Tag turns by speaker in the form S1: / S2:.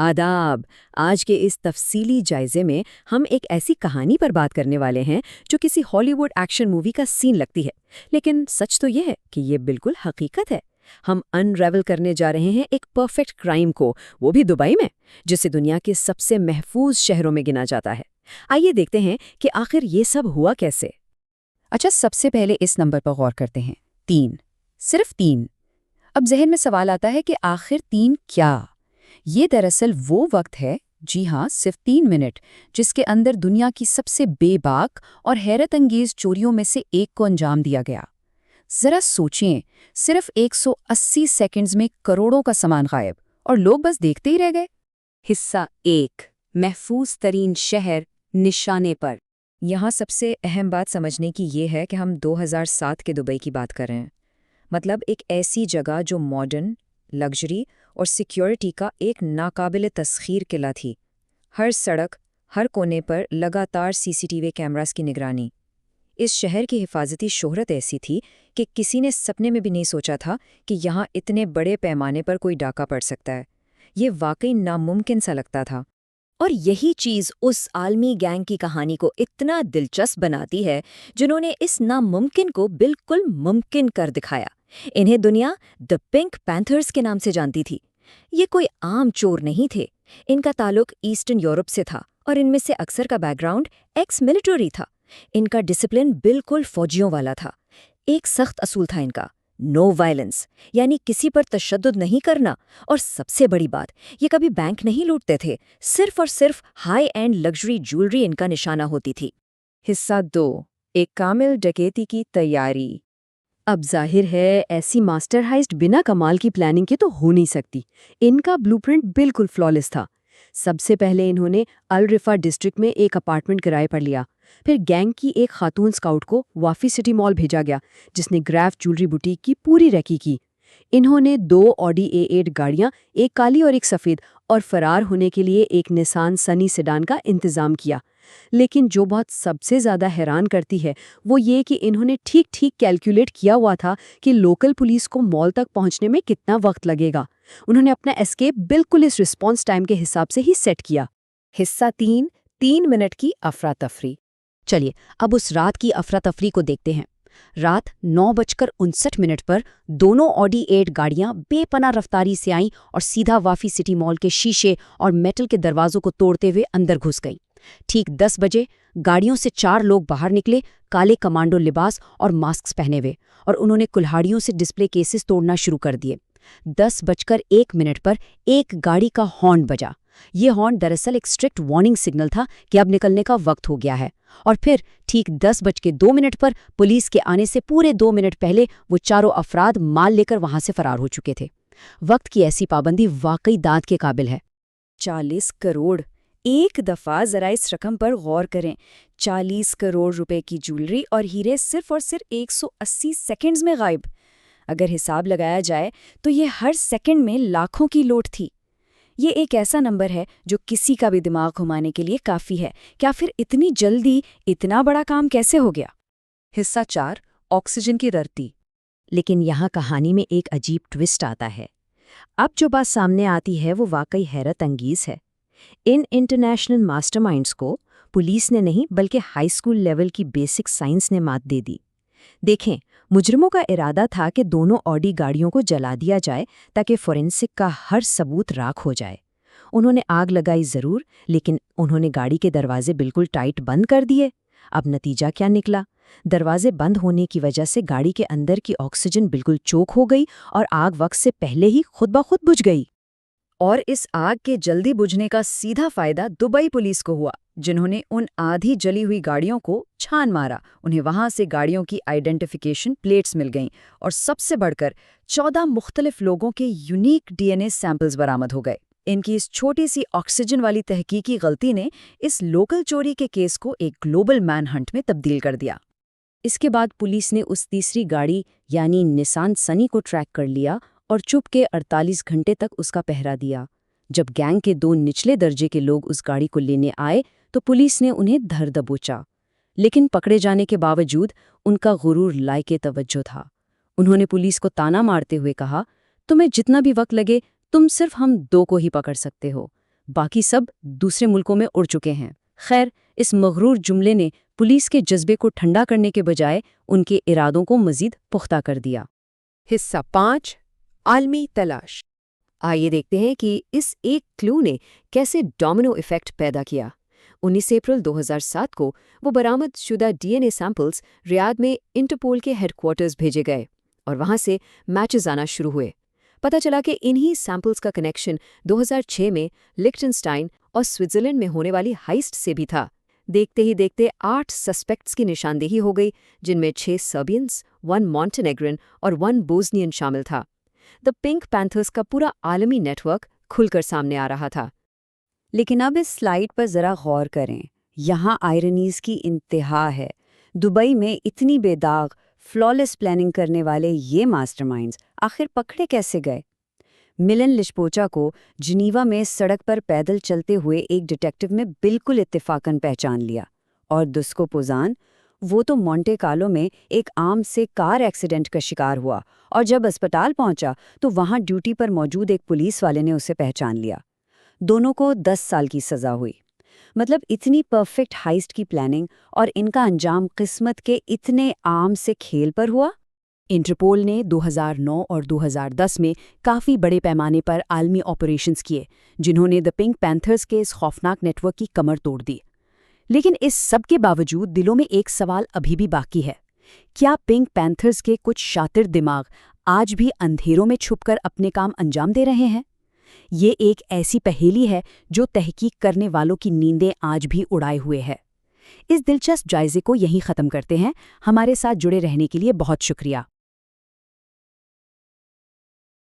S1: आदाब। आज के इस तफसीली जायजे में हम एक ऐसी कहानी पर बात करने वाले हैं जो किसी हॉलीवुड एक्शन मूवी का सीन लगती है, लेकिन सच तो ये है कि ये बिल्कुल हकीकत है। हम अनरेवल करने जा रहे हैं एक परफेक्ट क्राइम को, वो भी दुबई में, जिसे दुनिया के सबसे महफूज शहरों में गिना जाता है। आइए देखते हैं कि आखिर ये सब हुआ कैसे।
S2: अच्छा, सबसे पहले इस नंबर पर गौर करते हैं। 3, सिर्फ 3। अब जहन में सवाल आता है कि आखिर 3 क्या? ये दरअसल वो वक्त है, जी हाँ, सिर्फ 3 मिनट, जिसके अंदर दुनिया की सबसे बेबाक और हैरत अंगेज चोरियों में से एक को अंजाम दिया गया। जरा सोचें, सिर्फ 180 सेकंड्स में करोड़ों का सामान गायब, और लोग बस देखते ही रह गए।
S3: हिस्सा 1, महफूज तरीन शहर निशाने पर। यहाँ सबसे अहम बात समझने की ये है कि हम 2007 के दुबई की बात कर रहे हैं। मतलब एक ऐसी जगह जो मॉडर्न, लग्जरी और सिक्योरिटी का एक नाकाबिल तस्खीर किला थी। हर सड़क, हर कोने पर लगातार सीसीटीवी कैमरास की निगरानी। इस शहर की हिफाजती शोहरत ऐसी थी कि किसी ने सपने में भी नहीं सोचा था कि यहाँ इतने बड़े पैमाने पर कोई डाका पड़ सकता है। ये वाकई नामुमकिन सा लगता था।
S1: और यही चीज़ उस आलमी गैंग की कहानी को इतना दिलचस्प बनाती है, जिन्होंने इस नामुमकिन को बिल्कुल मुमकिन कर दिखाया। इन्हें दुनिया द पिंक पैंथर्स के नाम से जानती थी। ये कोई आम चोर नहीं थे। इनका ताल्लुक ईस्टर्न यूरोप से था और इनमें से अक्सर का बैकग्राउंड एक्स मिलिट्री था। इनका डिसिप्लिन बिल्कुल फौजियों वाला था। एक सख्त असूल था इनका, नो वायलेंस, यानी किसी पर तशद्दुद नहीं करना। और सबसे बड़ी बात, ये कभी बैंक नहीं लूटते थे। सिर्फ और सिर्फ हाई एंड लग्जरी ज्वेलरी इनका निशाना होती थी।
S3: हिस्सा 2, एक कामिल डकैती की तैयारी।
S1: अब जाहिर है ऐसी मास्टर हाइस्ट बिना कमाल की प्लानिंग के तो हो नहीं सकती। इनका ब्लूप्रिंट बिल्कुल फ्लॉलेस था। सबसे पहले इन्होंने अल रिफा डिस्ट्रिक्ट में एक अपार्टमेंट किराए पर लिया। फिर गैंग की एक खातून स्काउट को वाफी सिटी मॉल भेजा गया, जिसने ग्राफ ज्वेलरी बुटीक की पूरी रेकी की। इन्होंने 2 ऑडी A8 गाड़ियां, एक काली और एक सफ़ेद, और फरार होने के लिए एक निसान सनी सेडान का इंतजाम किया। लेकिन जो बात सबसे ज़्यादा हैरान करती है वो ये कि इन्होंने ठीक ठीक कैलकुलेट किया हुआ था कि लोकल पुलिस को मॉल तक पहुंचने में कितना वक्त लगेगा। उन्होंने अपना एस्केप बिल्कुल इस रिस्पॉन्स टाइम के हिसाब से ही सेट किया।
S3: हिस्सा 3, 3 मिनट की अफरा तफरी।
S2: चलिए अब उस रात की अफरा तफरी को देखते हैं। रात 9:59 पर दोनों ऑडी 8 गाड़ियां बेपनाह रफ्तारी से आईं और सीधा वाफी सिटी मॉल के शीशे और मेटल के दरवाजों को तोड़ते हुए अंदर घुस गईं। ठीक 10 बजे गाड़ियों से 4 लोग बाहर निकले, काले कमांडो लिबास और मास्क पहने हुए, और उन्होंने कुल्हाड़ियों से डिस्प्ले केसेस तोड़ना शुरू कर दिए। 10:01 पर एक गाड़ी का हॉर्न बजा। ये हॉर्न दरअसल एक स्ट्रिक्ट वार्निंग सिग्नल था कि अब निकलने का वक्त हो गया है। और फिर ठीक 10:02 पर पुलिस के आने से पूरे 2 मिनट पहले वो चारों अफराद माल लेकर वहां से फरार हो चुके थे। वक्त की ऐसी पाबंदी वाकई दांत के काबिल है।
S3: 40 करोड़। एक दफा जरा इस रकम पर गौर करें। 40 करोड़ रुपए की ज्वेलरी और हीरे सिर्फ और सिर्फ 180 सेकंड्स में गायब। अगर हिसाब लगाया जाए तो ये हर सेकंड में लाखों की लूट थी। ये एक ऐसा नंबर है जो किसी का भी दिमाग घुमाने के लिए काफी है। क्या फिर इतनी जल्दी इतना बड़ा काम कैसे हो गया?
S1: हिस्सा 4, ऑक्सीजन की ररती। लेकिन यहाँ कहानी में एक अजीब ट्विस्ट आता है। अब जो बात सामने आती है वो वाकई हैरत अंगेज है। इन इंटरनेशनल मास्टरमाइंड्स को पुलिस ने नहीं बल्कि हाई स्कूल लेवल की बेसिक साइंस ने मात दे दी। देखें, मुजरिमों का इरादा था कि दोनों ऑडी गाड़ियों को जला दिया जाए ताकि फोरेंसिक का हर सबूत राख हो जाए। उन्होंने आग लगाई जरूर, लेकिन उन्होंने गाड़ी के दरवाजे बिल्कुल टाइट बंद कर दिए। अब नतीजा क्या निकला? दरवाजे बंद होने की वजह से गाड़ी के अंदर की ऑक्सीजन बिल्कुल चोक हो गई और आग वक्त से पहले ही खुद ब खुद बुझ गई।
S3: और इस आग के जल्दी बुझने का सीधा फायदा दुबई पुलिस को हुआ, जिन्होंने उन आधी जली हुई गाड़ियों को छान मारा। उन्हें वहां से गाड़ियों की आइडेंटिफिकेशन प्लेट्स मिल गईं और सबसे बढ़कर 14 मुख्तलिफ लोगों के यूनिक डीएनए सैंपल्स बरामद हो गए। इनकी इस छोटी सी ऑक्सीजन वाली तहकीकी गलती ने इस लोकल चोरी के केस को एक ग्लोबल मैनहंट में तब्दील कर दिया।
S2: इसके बाद पुलिस ने उस तीसरी गाड़ी यानी निसान सनी को ट्रैक कर लिया और चुप के 48 घंटे तक उसका पहरा दिया। जब गैंग के 2 निचले दर्जे के लोग उस गाड़ी को लेने आए तो पुलिस ने उन्हें धर दबोचा। लेकिन पकड़े जाने के बावजूद उनका गुरूर लायके तवज्जो था। उन्होंने पुलिस को ताना मारते हुए कहा, तुम्हें जितना भी वक्त लगे तुम सिर्फ हम 2 को ही पकड़ सकते हो। बाकी सब दूसरे मुल्कों में उड़ चुके हैं। खैर, इस मगरूर जुमले ने पुलिस के जज्बे को ठंडा करने के बजाय उनके इरादों को मजीद पुख्ता कर दिया।
S1: हिस्सा 5 आलमी तलाश। आइए देखते हैं कि इस एक क्लू ने कैसे डोमिनो इफेक्ट पैदा किया। 19 अप्रैल 2007 को वो बरामदशुदा डीएनए सैंपल्स रियाद में इंटरपोल के हेडक्वार्टर्स भेजे गए और वहां से मैचेस आना शुरू हुए। पता चला कि इन्हीं सैंपल्स का कनेक्शन 2006 में लिक्टेनस्टाइन और स्विट्जरलैंड में होने वाली हाइस्ट से भी था। देखते ही देखते 8 सस्पेक्ट्स की निशानदेही हो गई, जिनमें 6 सर्बियंस, 1 मॉन्टेनेग्रिन और 1 बोस्नियन शामिल था। द पिंक पैंथर्स का पूरा आलमी नेटवर्क खुलकर सामने आ रहा था।
S2: लेकिन अब इस स्लाइड पर जरा गौर करें। यहाँ आयरनीज की इंतहा है। दुबई में इतनी बेदाग, फ्लॉलेस प्लानिंग करने वाले ये मास्टरमाइंड्स आखिर पकड़े कैसे गए? मिलन लिशपोचा को जिनीवा में सड़क पर पैदल चलते हुए एक डिटेक्टिव ने बिल्कुल इत्तेफाकन पहचान लिया। और दुस्को पोजान, वो तो मोंटे कार्लो में एक आम से कार एक्सीडेंट का शिकार हुआ और जब अस्पताल पहुंचा तो वहां ड्यूटी पर मौजूद एक पुलिस वाले ने उसे पहचान लिया। दोनों को 10 साल की सजा हुई। मतलब इतनी परफेक्ट हाइस्ट की प्लानिंग और इनका अंजाम किस्मत के इतने आम से खेल पर हुआ।
S4: इंटरपोल ने 2009 और 2010 में काफ़ी बड़े पैमाने पर आलमी ऑपरेशंस किए, जिन्होंने द पिंक पैंथर्स के इस खौफनाक नेटवर्क की कमर तोड़ दी। लेकिन इस सब के बावजूद दिलों में एक सवाल अभी भी बाकी है। क्या पिंक पैंथर्स के कुछ शातिर दिमाग आज भी अंधेरों में छुपकर अपने काम अंजाम दे रहे हैं? ये एक ऐसी पहेली है जो तहकीक करने वालों की नींदें आज भी उड़ाए हुए है। इस दिलचस्प जायजे को यहीं ख़त्म करते हैं। हमारे साथ जुड़े रहने के लिए बहुत शुक्रिया।